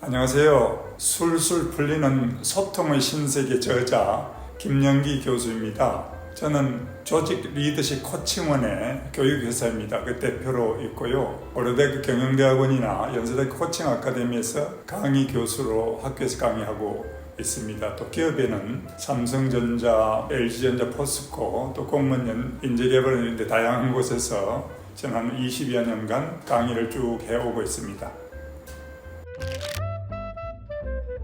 안녕하세요. 술술 풀리는 소통의 신세계 저자 김영기 교수입니다. 저는 조직 리더십 코칭원의 교육회사입니다. 그 대표로 있고요. 고려대학교 경영대학원이나 연세대 코칭 아카데미에서 강의 교수로 학교에서 강의하고 있습니다. 또 기업에는 삼성전자, LG전자, 포스코, 또 공무원 인재개발 이런 다양한 곳에서 지난 20여 년간 강의를 쭉 해오고 있습니다.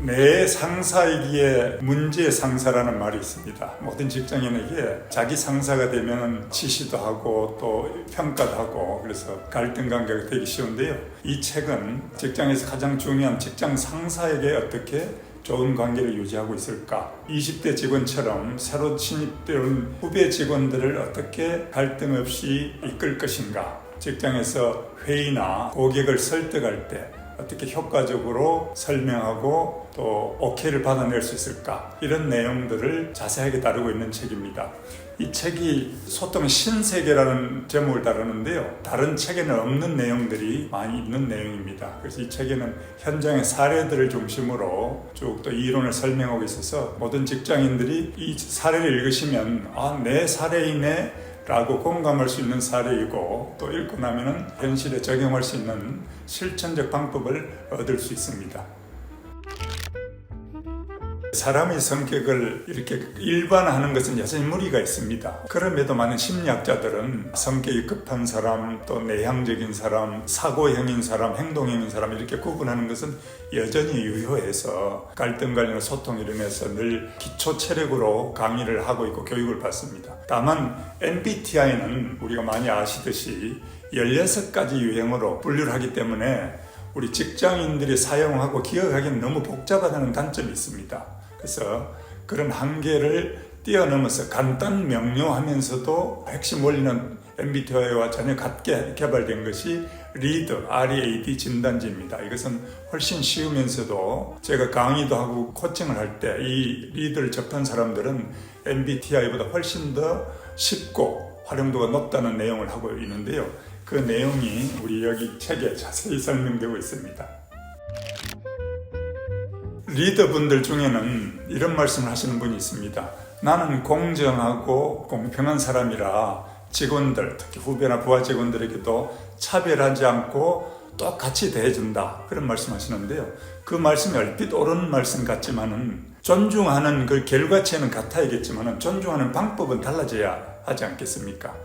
내 상사이기에 문제의 상사라는 말이 있습니다. 모든 직장인에게 자기 상사가 되면 지시도 하고 또 평가도 하고 그래서 갈등 관계가 되기 쉬운데요. 이 책은 직장에서 가장 중요한 직장 상사에게 어떻게 좋은 관계를 유지하고 있을까? 20대 직원처럼 새로 신입되는 후배 직원들을 어떻게 갈등 없이 이끌 것인가? 직장에서 회의나 고객을 설득할 때 어떻게 효과적으로 설명하고 또 오케이를 받아낼 수 있을까? 이런 내용들을 자세하게 다루고 있는 책입니다. 이 책이 소통의 신세계라는 제목을 다루는데요. 다른 책에는 없는 내용들이 많이 있는 내용입니다. 그래서 이 책에는 현장의 사례들을 중심으로 쭉 또 이론을 설명하고 있어서 모든 직장인들이 이 사례를 읽으시면 내 사례이네 라고 공감할 수 있는 사례이고 또 읽고 나면은 현실에 적용할 수 있는 실천적 방법을 얻을 수 있습니다. 사람의 성격을 이렇게 일반화하는 것은 여전히 무리가 있습니다. 그럼에도 많은 심리학자들은 성격이 급한 사람, 또 내향적인 사람, 사고형인 사람, 행동형인 사람 이렇게 구분하는 것은 여전히 유효해서 갈등 관련 소통 이론에서 늘 기초 체력으로 강의를 하고 있고 교육을 받습니다. 다만 MBTI는 우리가 많이 아시듯이 16가지 유형으로 분류를 하기 때문에 우리 직장인들이 사용하고 기억하기는 너무 복잡하다는 단점이 있습니다. 그래서 그런 한계를 뛰어넘어서 간단 명료하면서도 핵심 원리는 MBTI와 전혀 같게 개발된 것이 리드, READ 진단지입니다. 이것은 훨씬 쉬우면서도 제가 강의도 하고 코칭을 할 때 이 리드를 접한 사람들은 MBTI보다 훨씬 더 쉽고 활용도가 높다는 내용을 하고 있는데요. 그 내용이 우리 여기 책에 자세히 설명되고 있습니다. 리더분들 중에는 이런 말씀을 하시는 분이 있습니다. 나는 공정하고 공평한 사람이라 직원들, 특히 후배나 부하 직원들에게도 차별하지 않고 똑같이 대해준다. 그런 말씀 하시는데요. 그 말씀이 얼핏 옳은 말씀 같지만은 존중하는 그 결과체는 같아야겠지만은 존중하는 방법은 달라져야 하지 않겠습니까?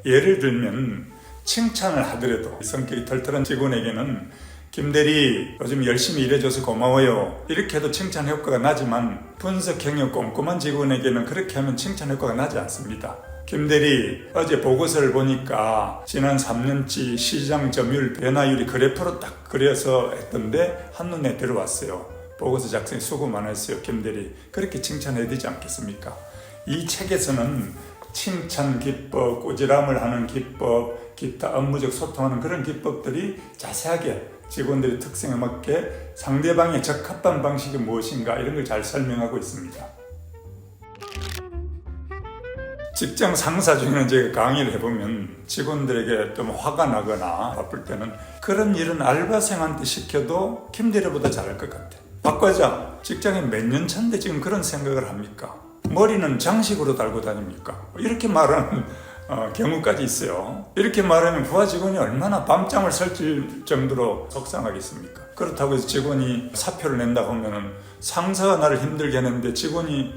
예를 들면 칭찬을 하더라도 성격이 털털한 직원에게는 김대리 요즘 열심히 일해줘서 고마워요 이렇게 해도 칭찬 효과가 나지만 분석 경력 꼼꼼한 직원에게는 그렇게 하면 칭찬 효과가 나지 않습니다. 김대리 어제 보고서를 보니까 지난 3년치 시장 점유율 변화율이 그래프로 딱 그려서 했던데 한눈에 들어왔어요. 보고서 작성에 수고 많았어요 김대리. 그렇게 칭찬해야 되지 않겠습니까? 이 책에서는 칭찬 기법, 꾸지람을 하는 기법, 기타 업무적 소통하는 그런 기법들이 자세하게 직원들의 특성에 맞게 상대방의 적합한 방식이 무엇인가 이런 걸 잘 설명하고 있습니다. 직장 상사 중에는 제가 강의를 해보면 직원들에게 좀 화가 나거나 바쁠 때는 그런 일은 알바생한테 시켜도 김대리보다 잘할 것 같아. 박 과장, 직장에 몇 년 차인데 지금 그런 생각을 합니까? 머리는 장식으로 달고 다닙니까? 이렇게 말하는 경우까지 있어요. 이렇게 말하면 부하 직원이 얼마나 밤잠을 설칠 정도로 속상하겠습니까? 그렇다고 해서 직원이 사표를 낸다고 하면 상사가 나를 힘들게 하는데 직원이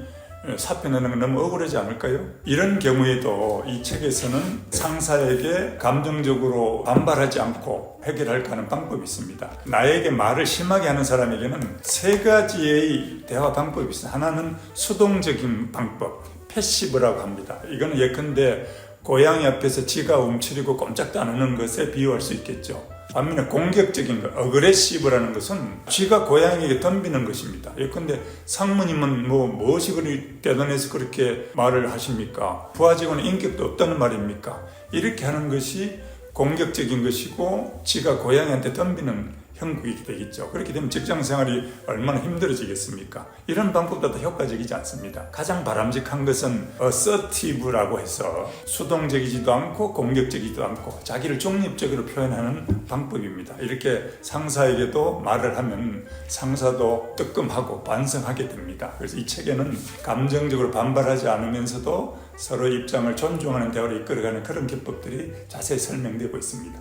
사표 내는 건 너무 억울하지 않을까요? 이런 경우에도 이 책에서는 상사에게 감정적으로 반발하지 않고 해결할까 하는 방법이 있습니다. 나에게 말을 심하게 하는 사람에게는 3가지의 대화 방법이 있어요. 하나는 수동적인 방법, 패시브라고 합니다. 이거는 예컨대 고양이 앞에서 지가 움츠리고 꼼짝도 안 하는 것에 비유할 수 있겠죠. 반면에 공격적인 것, 어그레시브라는 것은 쥐가 고양이에게 덤비는 것입니다. 예컨대 상무님은 무엇이 그리 대단해서 그렇게 말을 하십니까? 부하 직원은 인격도 없다는 말입니까? 이렇게 하는 것이 공격적인 것이고 쥐가 고양이한테 덤비는 형국이 되겠죠. 그렇게 되면 직장 생활이 얼마나 힘들어지겠습니까? 이런 방법도 효과적이지 않습니다. 가장 바람직한 것은 assertive라고 해서 수동적이지도 않고 공격적이지도 않고 자기를 중립적으로 표현하는 방법입니다. 이렇게 상사에게도 말을 하면 상사도 뜨끔하고 반성하게 됩니다. 그래서 이 책에는 감정적으로 반발하지 않으면서도 서로 입장을 존중하는 대화를 이끌어가는 그런 기법들이 자세히 설명되고 있습니다.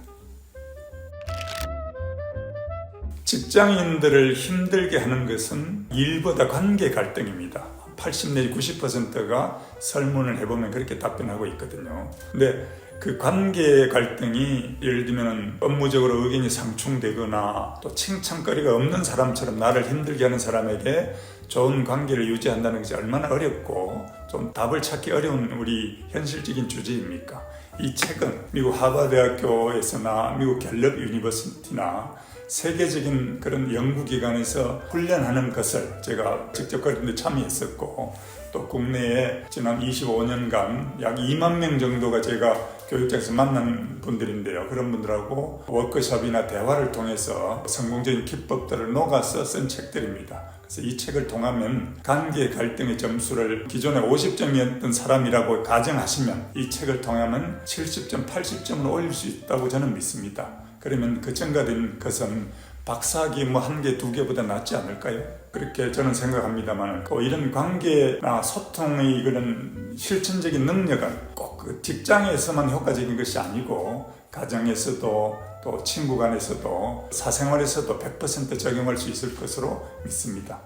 직장인들을 힘들게 하는 것은 일보다 관계 갈등입니다. 80 내지 90%가 설문을 해보면 그렇게 답변하고 있거든요. 근데 그 관계 갈등이 예를 들면 업무적으로 의견이 상충되거나 또 칭찬거리가 없는 사람처럼 나를 힘들게 하는 사람에게 좋은 관계를 유지한다는 것이 얼마나 어렵고 좀 답을 찾기 어려운 우리 현실적인 주제입니까? 이 책은 미국 하버드대학교에서나 미국 갤럽 유니버시티나 세계적인 그런 연구기관에서 훈련하는 것을 제가 직접 그런 데 참여했었고 또 국내에 지난 25년간 약 2만 명 정도가 제가 교육장에서 만난 분들인데요. 그런 분들하고 워크숍이나 대화를 통해서 성공적인 기법들을 녹아서 쓴 책들입니다. 그래서 이 책을 통하면 관계 갈등의 점수를 기존에 50점이었던 사람이라고 가정하시면 이 책을 통하면 70점, 80점으로 올릴 수 있다고 저는 믿습니다. 그러면 그 증가된 것은 박사학위 뭐 한 개, 두 개보다 낫지 않을까요? 그렇게 저는 생각합니다만 이런 관계나 소통의 그런 실천적인 능력은 꼭 그 직장에서만 효과적인 것이 아니고 가정에서도 또 친구 간에서도 사생활에서도 100% 적용할 수 있을 것으로 믿습니다.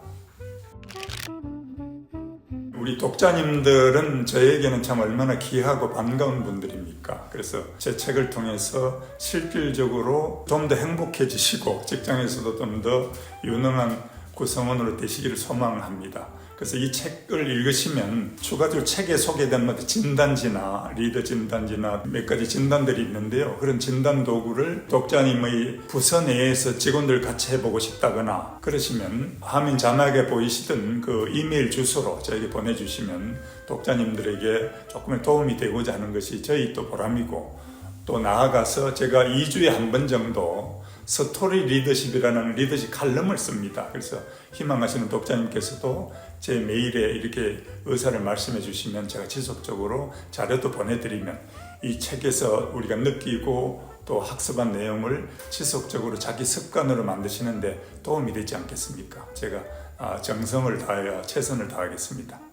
우리 독자님들은 저에게는 참 얼마나 귀하고 반가운 분들입니까? 그래서 제 책을 통해서 실질적으로 좀 더 행복해지시고 직장에서도 좀 더 유능한 구성원으로 되시기를 소망합니다. 그래서 이 책을 읽으시면 추가적으로 책에 소개된 진단지나 리더 진단지나 몇 가지 진단들이 있는데요. 그런 진단 도구를 독자님의 부서 내에서 직원들 같이 해보고 싶다거나 그러시면 화면 자막에 보이시던 그 이메일 주소로 저에게 보내주시면 독자님들에게 조금의 도움이 되고자 하는 것이 저희 또 보람이고 또 나아가서 제가 2주에 한 번 정도 스토리 리더십이라는 리더십 칼럼을 씁니다. 그래서 희망하시는 독자님께서도 제 메일에 이렇게 의사를 말씀해 주시면 제가 지속적으로 자료도 보내드리면 이 책에서 우리가 느끼고 또 학습한 내용을 지속적으로 자기 습관으로 만드시는데 도움이 되지 않겠습니까? 제가 정성을 다하여 최선을 다하겠습니다.